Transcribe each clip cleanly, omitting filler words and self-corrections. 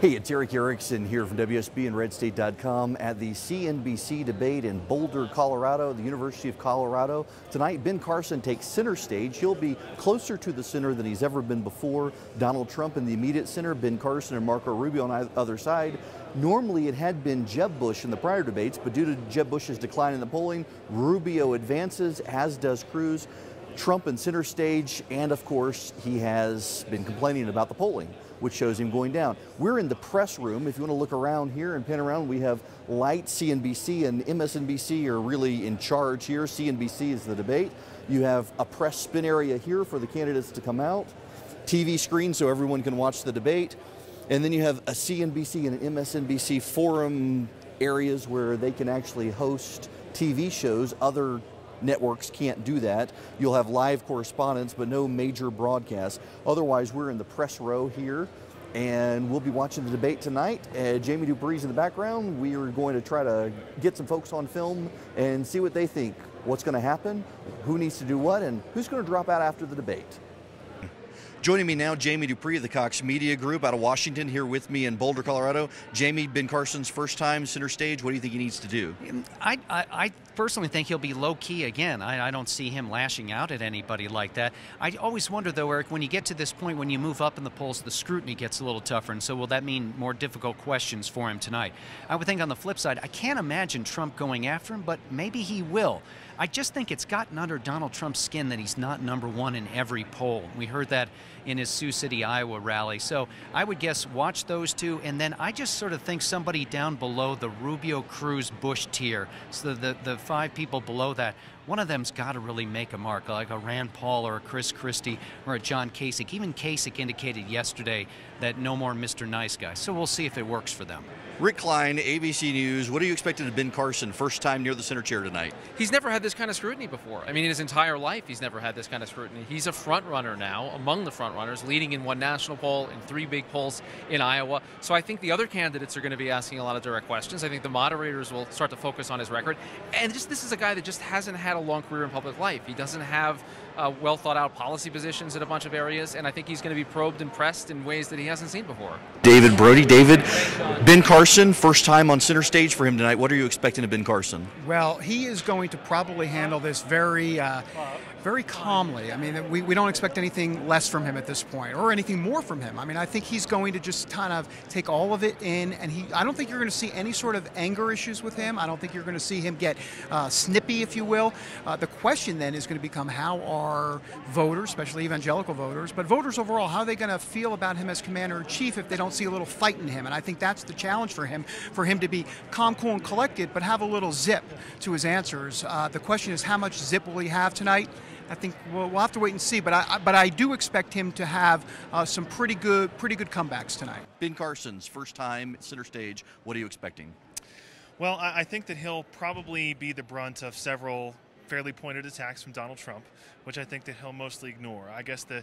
Hey, it's Eric Erickson here from WSB and RedState.com at the CNBC debate in Boulder, Colorado, the University of Colorado. Tonight, Ben Carson takes center stage. He'll be closer to the center than he's ever been before. Donald Trump in the immediate center, Ben Carson and Marco Rubio on the other side. Normally, it had been Jeb Bush in the prior debates, but due to Jeb Bush's decline in the polling, Rubio advances, as does Cruz. Trump in center stage, and of course, he has been complaining about the polling, which shows him going down. We're in the press room. If you want to look around here and pan around, we have Light, CNBC, and MSNBC are really in charge here. CNBC is the debate. You have a press spin area here for the candidates to come out, TV screen so everyone can watch the debate, and then you have a CNBC and an MSNBC forum areas where they can actually host TV shows. Other networks can't do that. You'll have live correspondence, but no major broadcasts. Otherwise, we're in the press row here, and we'll be watching the debate tonight. Jamie Dupree's in the background. We are going to try to get some folks on film and see what they think. What's going to happen, who needs to do what, and who's going to drop out after the debate. Joining me now, Jamie Dupree of the Cox Media Group out of Washington, here with me in Boulder, Colorado. Jamie, Ben Carson's first time center stage. What do you think he needs to do? I personally think he'll be low-key again. I don't see him lashing out at anybody like that. I always wonder, though, Eric, when you get to this point, when you move up in the polls, the scrutiny gets a little tougher, and so will that mean more difficult questions for him tonight? I would think on the flip side, I can't imagine Trump going after him, but maybe he will. I just think it's gotten under Donald Trump's skin that he's not #1 in every poll. We heard that in his Sioux City, Iowa rally. So I would guess watch those two, and then I just sort of think somebody down below the Rubio, Cruz, Bush tier, so the 5 people below that, one of them's got to really make a mark, like a Rand Paul or a Chris Christie or a John Kasich. Even Kasich indicated yesterday that no more Mr. Nice Guy. So we'll see if it works for them. Rick Klein, ABC News. What are you expecting of Ben Carson, first time near the center chair tonight? He's never had this kind of scrutiny before. I mean, in his entire life, he's never had this kind of scrutiny. He's a front runner now, among the front runners, leading in 1 national poll, in 3 big polls in Iowa. So I think the other candidates are going to be asking a lot of direct questions. I think the moderators will start to focus on his record. And this is a guy that just hasn't had a long career in public life. He doesn't have well thought out policy positions in a bunch of areas, and I think he's going to be probed and pressed in ways that he hasn't seen before. David Brody. David, Ben Carson, first time on center stage for him tonight. What are you expecting of Ben Carson? Well, he is going to probably handle this very calmly. I mean, we don't expect anything less from him at this point, or anything more from him. I mean, I think he's going to just kind of take all of it in, and I don't think you're going to see any sort of anger issues with him. I don't think you're going to see him get snippy, if you will. The question then is going to become, how are voters, especially evangelical voters, but voters overall, how are they going to feel about him as commander-in-chief if they don't see a little fight in him? And I think that's the challenge for him to be calm, cool, and collected, but have a little zip to his answers. The question is, how much zip will he have tonight? I think we'll have to wait and see, but I do expect him to have some pretty good comebacks tonight. Ben Carson's first time center stage. What are you expecting? Well, I think that he'll probably be the brunt of several fairly pointed attacks from Donald Trump, which I think that he'll mostly ignore. I guess the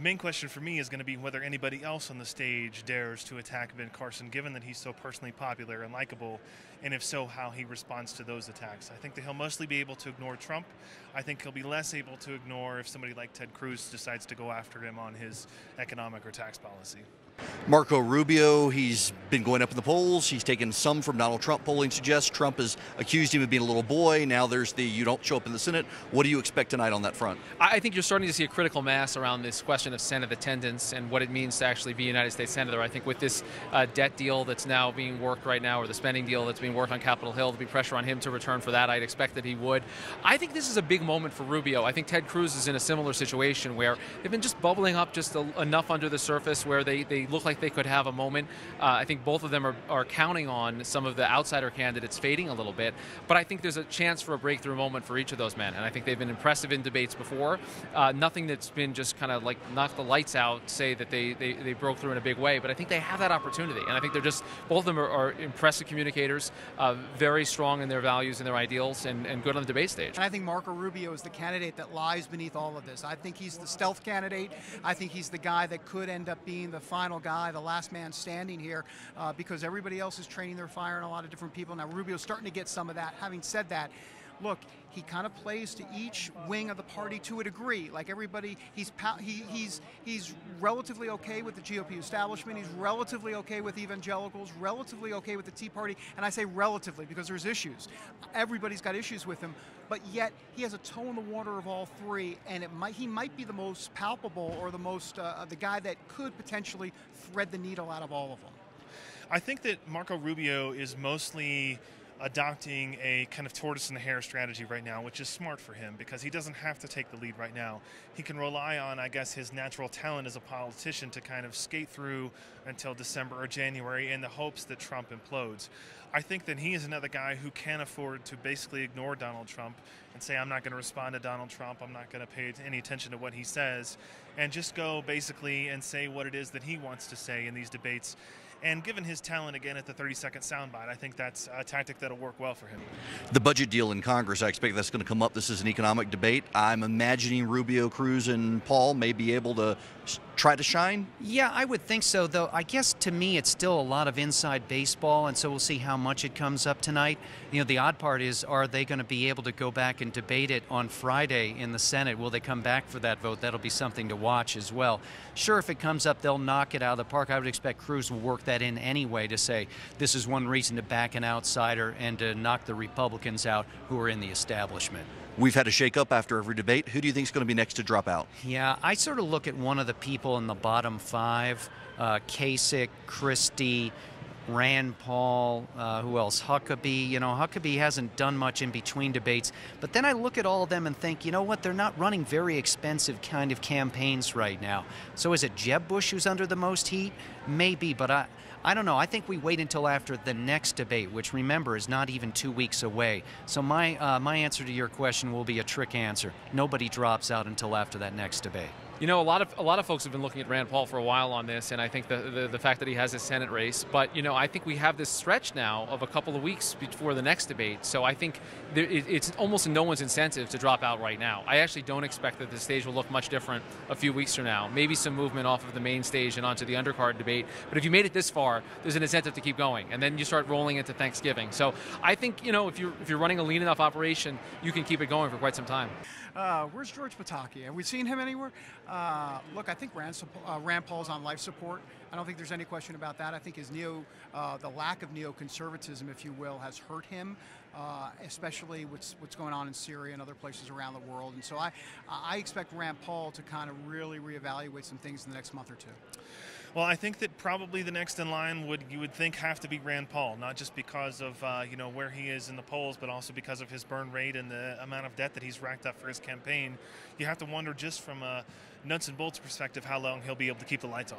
main question for me is going to be whether anybody else on the stage dares to attack Ben Carson, given that he's so personally popular and likable, and if so, how he responds to those attacks. I think that he'll mostly be able to ignore Trump. I think he'll be less able to ignore if somebody like Ted Cruz decides to go after him on his economic or tax policy. Marco Rubio, he's been going up in the polls. He's taken some from Donald Trump. Polling suggests Trump has accused him of being a little boy. Now there's the you don't show up in the Senate. What do you expect tonight on that front? I think you're starting to see a critical mass around this question of Senate attendance and what it means to actually be a United States Senator. I think with this debt deal that's now being worked right now, or the spending deal that's being worked on Capitol Hill, to be pressure on him to return for that. I'd expect that he would. I think this is a big moment for Rubio. I think Ted Cruz is in a similar situation where they've been just bubbling up just enough under the surface where they look like they could have a moment. I think both of them are counting on some of the outsider candidates fading a little bit, but I think there's a chance for a breakthrough moment for each of those men, and I think they've been impressive in debates before. Nothing that's been just kind of like knock the lights out, say that they broke through in a big way, but I think they have that opportunity, and I think they're just, both of them are impressive communicators, very strong in their values and their ideals, and good on the debate stage. And I think Marco Rubio is the candidate that lies beneath all of this. I think he's the stealth candidate. I think he's the guy that could end up being the final guy, the last man standing here, because everybody else is training their fire on a lot of different people. Now Rubio's starting to get some of that. Having said that, look, he kind of plays to each wing of the party to a degree. Like everybody, he's relatively okay with the GOP establishment. He's relatively okay with evangelicals, relatively okay with the Tea Party. And I say relatively because there's issues. Everybody's got issues with him, but yet he has a toe in the water of all three, and he might be the most palpable or the most the guy that could potentially thread the needle out of all of them. I think that Marco Rubio is mostly adopting a kind of tortoise and the hare strategy right now, which is smart for him because he doesn't have to take the lead right now. He can rely on, I guess, his natural talent as a politician to kind of skate through until December or January in the hopes that Trump implodes. I think that he is another guy who can afford to basically ignore Donald Trump and say, I'm not going to respond to Donald Trump, I'm not going to pay any attention to what he says, and just go basically and say what it is that he wants to say in these debates. And given his talent, again, at the 30-second soundbite, I think that's a tactic that'll work well for him. The budget deal in Congress, I expect that's going to come up. This is an economic debate. I'm imagining Rubio, Cruz, and Paul may be able to try to shine? Yeah, I would think so, though. I guess to me it's still a lot of inside baseball, and so we'll see how much it comes up tonight. You know, the odd part is, are they going to be able to go back and debate it on Friday in the Senate? Will they come back for that vote? That'll be something to watch as well. Sure, if it comes up, they'll knock it out of the park. I would expect Cruz will work that in anyway to say this is one reason to back an outsider and to knock the Republicans out who are in the establishment. We've had a shake-up after every debate. Who do you think is going to be next to drop out? Yeah, I sort of look at one of the people in the bottom five, Kasich, Christie, Rand Paul, who else? Huckabee. You know, Huckabee hasn't done much in between debates. But then I look at all of them and think, you know what? They're not running very expensive kind of campaigns right now. So is it Jeb Bush who's under the most heat? Maybe, but I don't know. I think we wait until after the next debate, which, remember, is not even 2 weeks away. So my answer to your question will be a trick answer. Nobody drops out until after that next debate. You know, a lot of folks have been looking at Rand Paul for a while on this, and I think the fact that he has his Senate race. But, you know, I think we have this stretch now of a couple of weeks before the next debate. So I think it's almost in no one's incentive to drop out right now. I actually don't expect that the stage will look much different a few weeks from now. Maybe some movement off of the main stage and onto the undercard debate. But if you made it this far, there's an incentive to keep going, and then you start rolling into Thanksgiving. So I think, you know, if you're running a lean enough operation, you can keep it going for quite some time. Where's George Pataki? Have we seen him anywhere? Look, I think Rand Paul's on life support. I don't think there's any question about that. I think the lack of neoconservatism, if you will, has hurt him, especially what's going on in Syria and other places around the world. And so I expect Rand Paul to kind of really reevaluate some things in the next month or two. Well, I think that probably the next in line you would think have to be Rand Paul, not just because of you know, where he is in the polls, but also because of his burn rate and the amount of debt that he's racked up for his campaign. You have to wonder, just from a nuts and bolts perspective, how long he'll be able to keep the lights on.